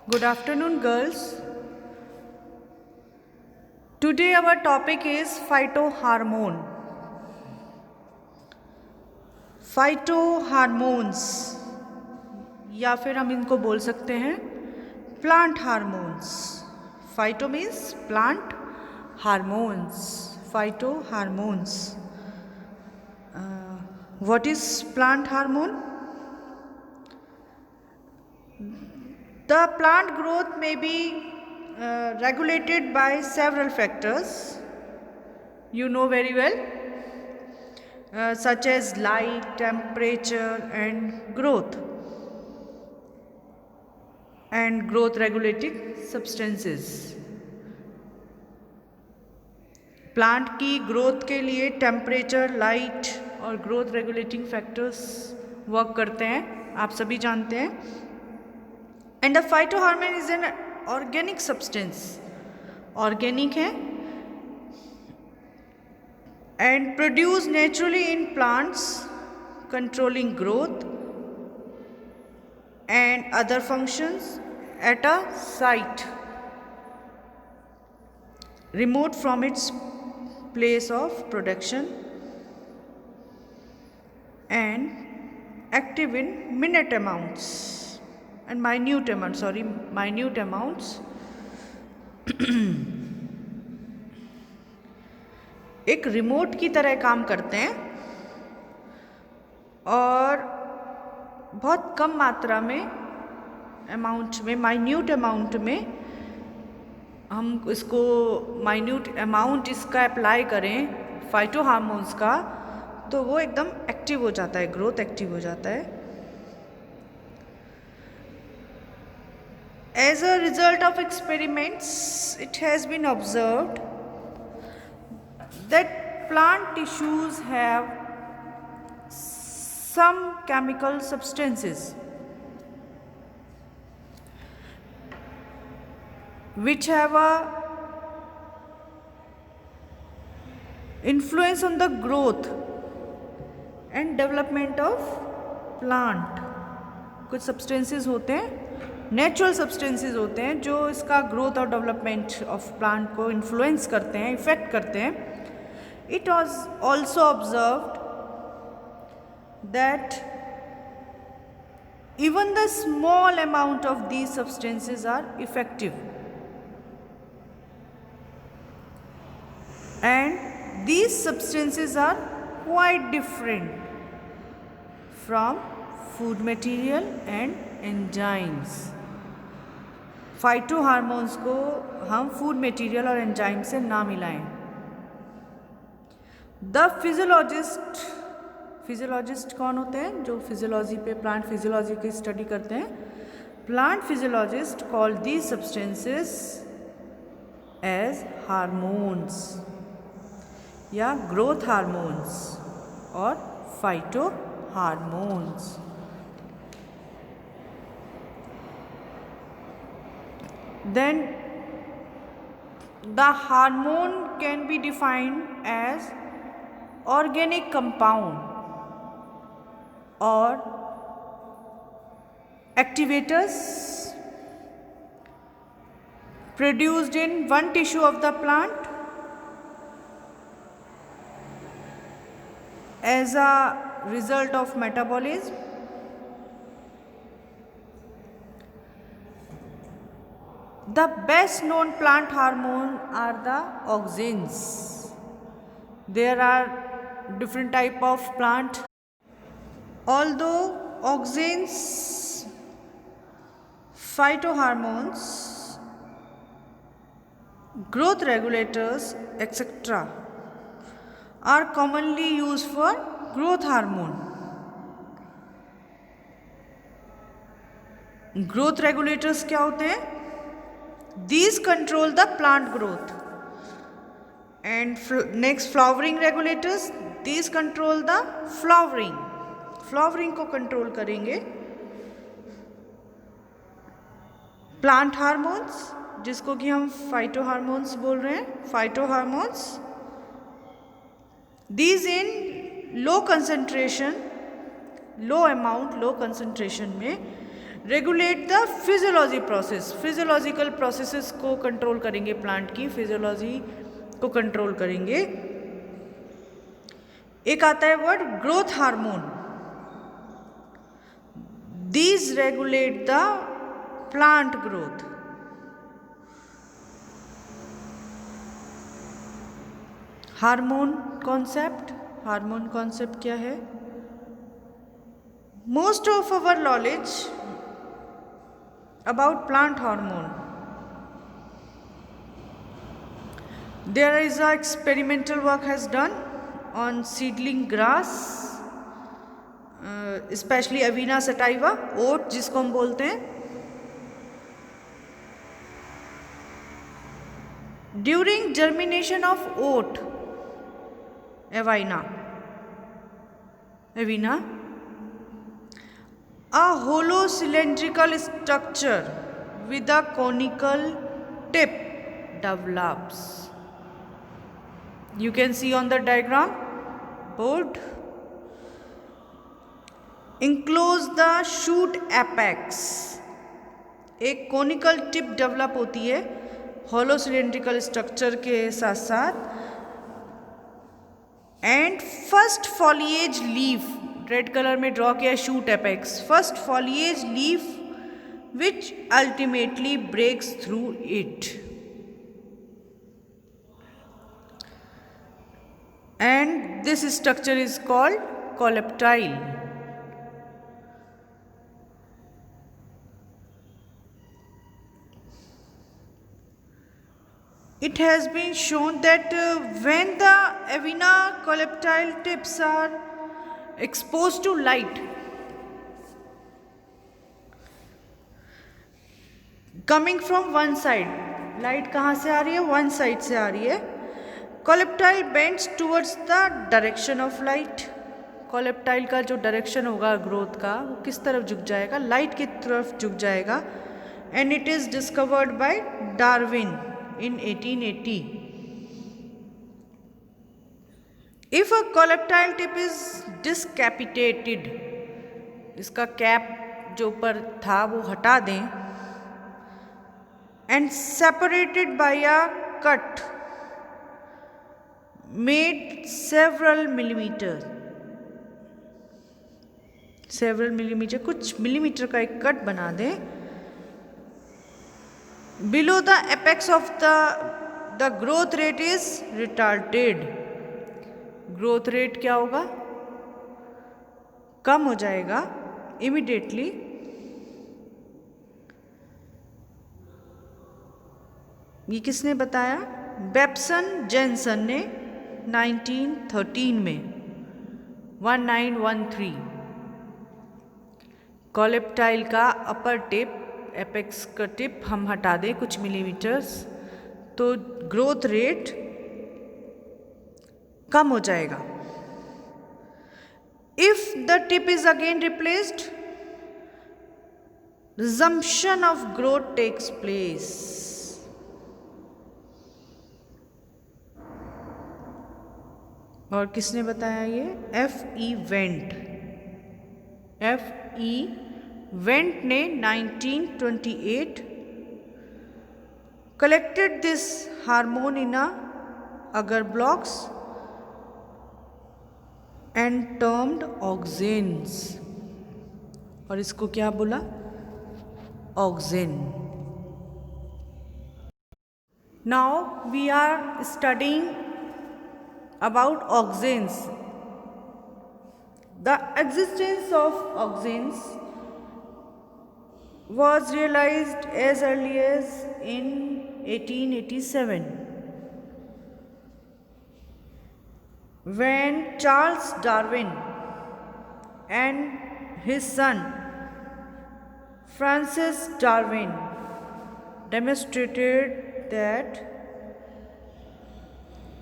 Good afternoon, girls. Today our topic is phytohormone. Phytohormones या फिर हम इनको बोल सकते हैं plant hormones. Phyto means plant, hormones. Phytohormones. What is plant hormone? The plant growth may be regulated by several factors. You know very well, such as light, temperature, and growth regulating substances. Plant की growth के लिए temperature, light और growth regulating factors work करते हैं, आप सभी जानते हैं. And the phytohormone is an organic substance, organic है and produce naturally in plants, controlling growth and other functions at a site remote from its place of production and active in minute amounts and minute amounts. एक remote की तरह काम करते हैं और बहुत कम मात्रा में, अमाउंट में, माइन्यूट अमाउंट में हम इसको माइन्यूट अमाउंट इसका अप्लाई करें फाइटोहार्मोन्स का, तो वो एकदम एक्टिव हो जाता है, ग्रोथ एक्टिव हो जाता है. As a result of experiments it has been observed that plant tissues have some chemical substances which have a influence on the growth and development of plant. कुछ substances होते हैं, natural substances होते हैं जो इसका growth और development of plant को influence करते हैं, effect करते हैं. It was also observed that even the small amount of these substances are effective. And these substances are quite different from food material and enzymes. फाइटोहार्मोन्स को हम food material और enzyme से ना मिलाएं. द फिजियोलॉजिस्ट कौन होते हैं? जो फिजियोलॉजी पे, प्लांट फिजियोलॉजी की स्टडी करते हैं. Plant physiologist call these substances as hormones या ग्रोथ हार्मोन्स और phyto hormones. Then the hormone can be defined as organic compound और activators produced in one tissue of the plant as a result of metabolism. The best known plant hormone are the auxins. There are different type of plant. Although auxins, phytohormones, growth regulators, etc. are commonly used for growth hormone. Growth regulators क्या होते हैं? These control the plant growth. And next, flowering regulators, these control the flowering. Flowering को control करेंगे. Plant hormones, जिसको कि हम फाइटोहार्मोन्स बोल रहे हैं, फाइटोहार्मोन्स, these in low concentration, low amount, low concentration में regulate the physiology process, physiological processes को कंट्रोल करेंगे, प्लांट की फिजियोलॉजी को कंट्रोल करेंगे। एक आता है word growth hormone, these regulate the plant growth. Hormone concept, hormone concept क्या है? Most of our knowledge about plant hormone, there is a experimental work has done on seedling grass, especially Avena sativa, oat जिसको हम बोलते हैं। During germination of oat Avena, a hollow cylindrical structure with a conical tip develops. You can see on the diagram board. Enclose the shoot apex, एक conical tip develop होती है hollow cylindrical structure के साथ साथ, and first foliage leaf, red colour में draw किया shoot apex, first foliage leaf which ultimately breaks through it, and this structure is called coleoptile. It has been shown that when the Avena coleoptile tips are exposed to light, coming from one side, light कहाँ से आ रही है? One side से आ रही है। coleoptile bends towards the direction of light, coleoptile का जो direction होगा ग्रोथ का वो किस तरफ झुक जाएगा? लाइट की तरफ झुक जाएगा। And it is discovered by Darwin in 1880. If a coleoptile tip is discapitated, इसका कैप जो ऊपर था वो हटा दें, and separated by a cut made several millimeter, कुछ मिलीमीटर का एक कट बना दें, below the apex of the growth rate is retarded, growth rate क्या होगा? कम हो जाएगा immediately। ये किसने बताया? बेप्सन जेनसन ने 1913 में 1913 कोलेप्टाइल का अपर टिप, एपेक्स का टिप हम हटा दें कुछ मिलीमीटर्स तो ग्रोथ रेट कम हो जाएगा। If the tip is again replaced, resumption of growth takes place. और किसने बताया ये? F.E. वेंट ने 1928 collected this hormone in a agar blocks and termed auxins, और इसको क्या बोला? Auxin. Now we are studying about auxins. The existence of auxins was realized as early as in 1887 when Charles Darwin and his son Francis Darwin demonstrated that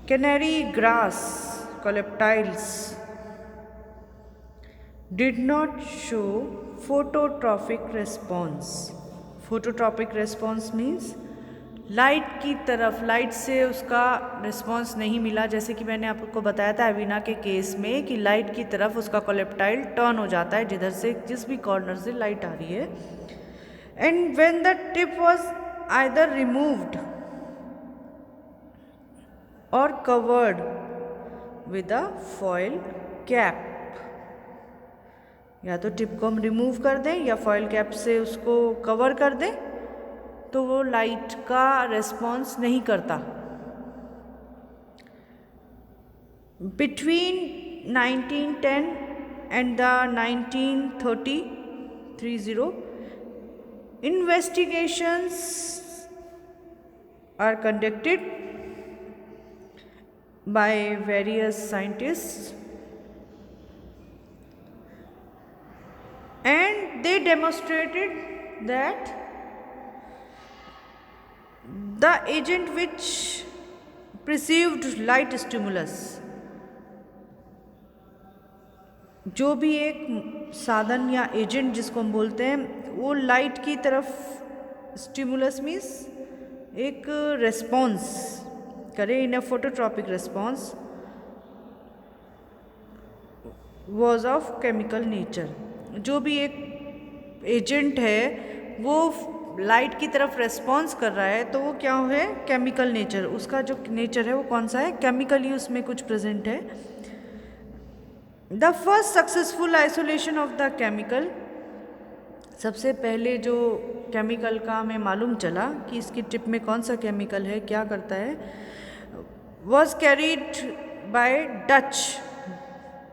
canary grass coleoptiles did not show phototropic response. Phototropic response means light की तरफ, light से उसका response नहीं मिला, जैसे कि मैंने आपको बताया था एविना के केस में कि लाइट की तरफ उसका कोलेप्टाइल टर्न हो जाता है जिधर से, जिस भी कॉर्नर से लाइट आ रही है। And when the tip was either removed और covered with a foil cap, या तो टिप को हम रिमूव कर दें या फॉयल कैप से उसको कवर कर दें, तो वो लाइट का रेस्पॉन्स नहीं करता। Between 1910 and the 1930 investigations are conducted by various scientists and they demonstrated that the agent which perceived light stimulus, जो भी एक साधन या एजेंट जिसको हम बोलते हैं, वो लाइट की तरफ स्टिमुलस मीन्स एक रेस्पॉन्स करे in a phototropic response, was of chemical nature. जो भी एक एजेंट है वो लाइट की तरफ रेस्पॉन्स कर रहा है, तो वो क्या है, केमिकल नेचर। उसका जो नेचर है वो कौन सा है, केमिकली उसमें कुछ प्रेजेंट है। The first successful isolation of the chemical, सबसे पहले जो केमिकल का हमें मालूम चला कि इसकी टिप में कौन सा केमिकल है, क्या करता है, was carried bye Dutch.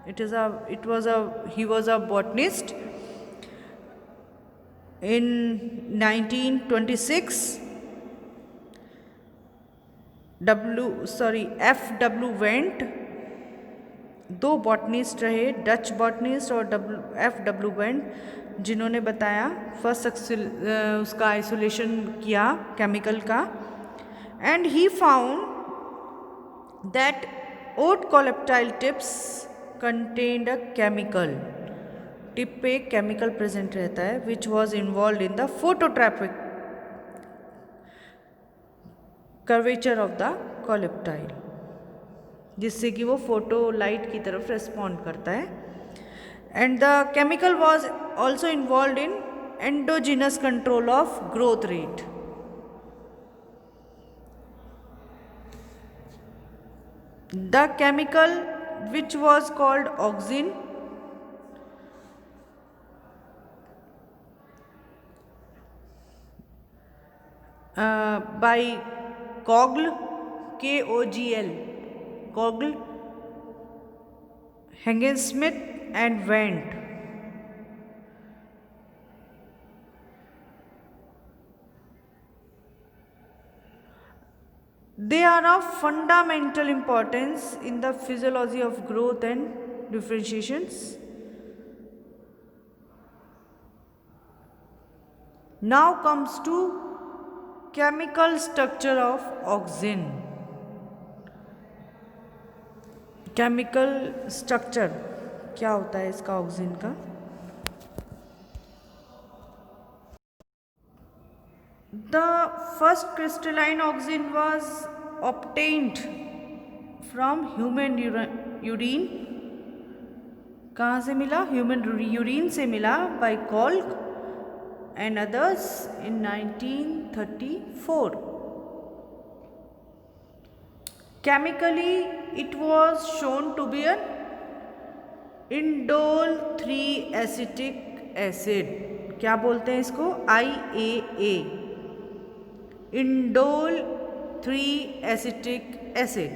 he was a botanist in 1926, F.W. Wendt। दो बॉटनिस्ट रहे, डच बॉटनिस्ट और F.W. वेंट, जिन्होंने बताया फर्स्ट उसका आइसोलेशन किया केमिकल का। And he found that oat coleoptile tips contained a chemical, tip पे केमिकल प्रेजेंट रहता है which was involve in the phototropic curvature of the coleoptile, जिससे कि वो फोटो लाइट की तरफ रेस्पॉन्ड करता है। And the chemical was also involve in endogenous control of growth rate. The chemical which was called auxin by Kogl, K-O-G-L, Kogl, Hangensmith and Wendt। They are of fundamental importance in the physiology of growth and differentiations. Now comes to chemical structure of auxin. Chemical structure क्या होता है इसका, auxin का? The first crystalline auxin was obtained from human urine। कहाँ से मिला? Human urine से मिला, by Kolk and others in 1934। Chemically it was shown to be an indole 3 acetic acid। क्या बोलते हैं इसको? IAA, indole 3 acetic acid।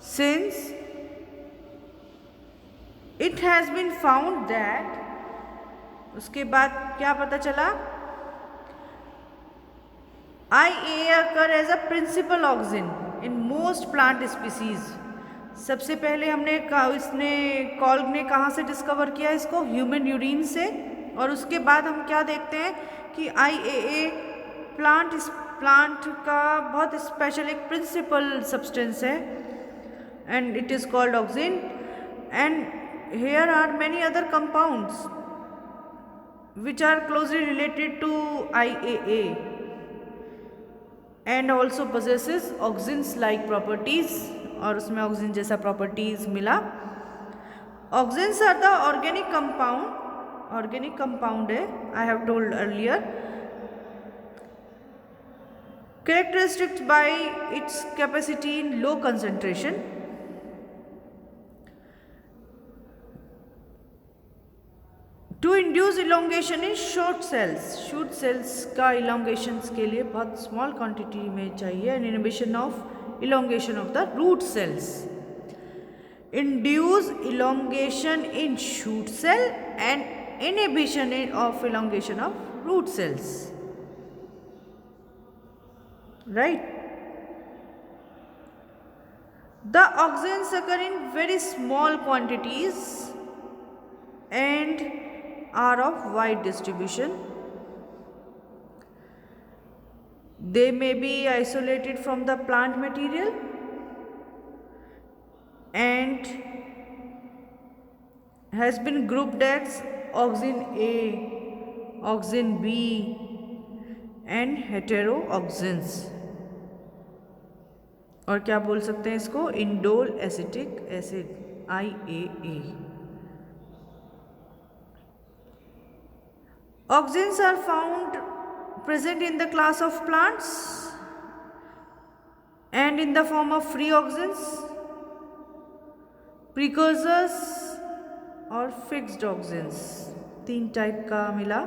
Since it has been found that, उसके बाद क्या पता चला, IAA occur as a principal auxin in most plant species। सबसे पहले हमने इसने कॉल्ग ने कहाँ से डिस्कवर किया इसको? ह्यूमन यूरिन से। और उसके बाद हम क्या देखते हैं कि IAA प्लांट का बहुत स्पेशल एक प्रिंसिपल सब्सटेंस है, and it is called auxin. And here are many other compounds which are closely related to IAA and also possesses auxins like properties, और उसमें ऑक्सिन जैसा प्रॉपर्टीज मिला. Auxins are the organic compound है, I have told earlier, characterized by its capacity in low concentration to induce elongation in short cells. Short cells का elongations के लिए बहुत small quantity में चाहिए, and inhibition of elongation of the root cells. Induce elongation in shoot cell and inhibition of elongation of root cells. Right? The auxins occur in very small quantities and are of wide distribution. They may be isolated from the plant material and has been grouped as auxin A, auxin B and heteroauxins. और क्या बोल सकते हैं इसको, indole acetic acid IAA. Auxins are found present in the class of plants and in the form of free auxins, precursors और fixed auxins. 3 type का मिला.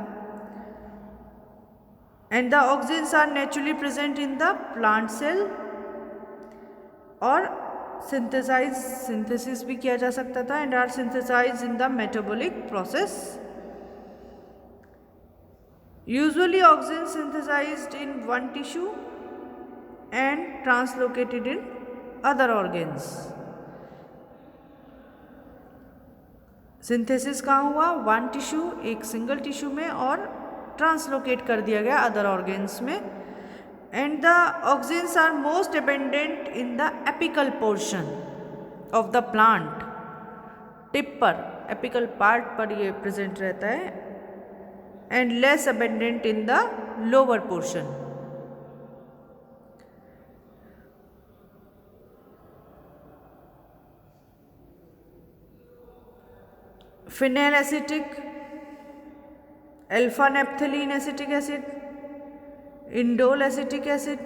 And the auxins are naturally present in the plant cell, और synthesis भी किया जा सकता था, and are synthesize in the metabolic process. Usually auxin synthesized in one tissue and translocated in other organs. Synthesis कहाँ हुआ, वन टिश्यू, एक single tissue में, और ट्रांसलोकेट कर दिया गया अदर ऑर्गेन्स में. And the auxins are most abundant in the apical portion of the plant. Tip पर, apical part पर ये present रहता है, and less abundant in the lower portion. Phenylacetic, alpha naphthalene acetic acid, indole acetic acid,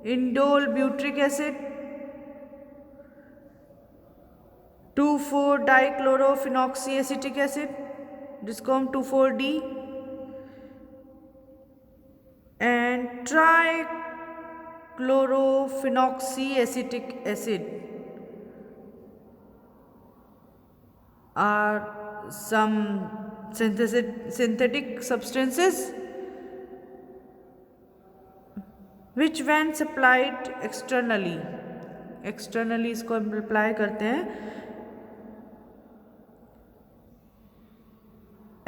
indole butyric acid, 2,4-डाइक्लोरोफिनॉक्सी acetic acid जिसको हम 2,4-D, and trichlorophenoxy acetic acid are some synthetic substances which when supplied externally इसको हम apply करते हैं,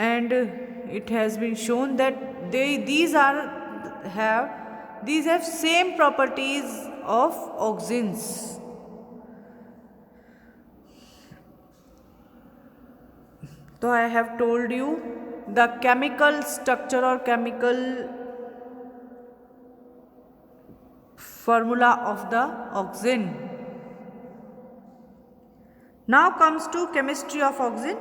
and it has been shown that these have same properties of auxins. So I have told you the chemical structure or chemical formula of the auxin. Now comes to chemistry of auxin.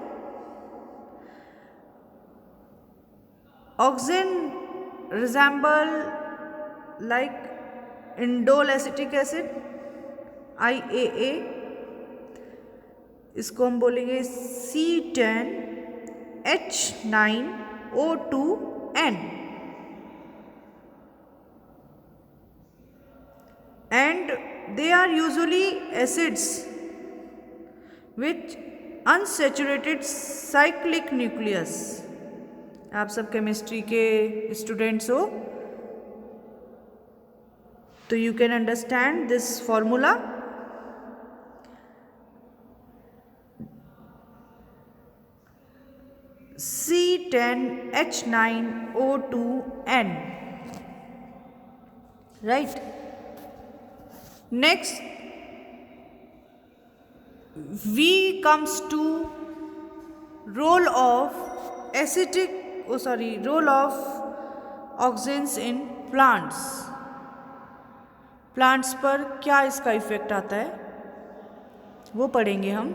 Auxin resemble like indole acetic acid IAA, इसको हम बोलेंगे C10H9O2N, and they are usually acids with unsaturated cyclic nucleus. आप सब chemistry के students हो तो you can understand this formula. C10H9O2N, right? Next we comes to role of role of auxins in plants, plants पर क्या इसका effect आता है वो पढ़ेंगे हम।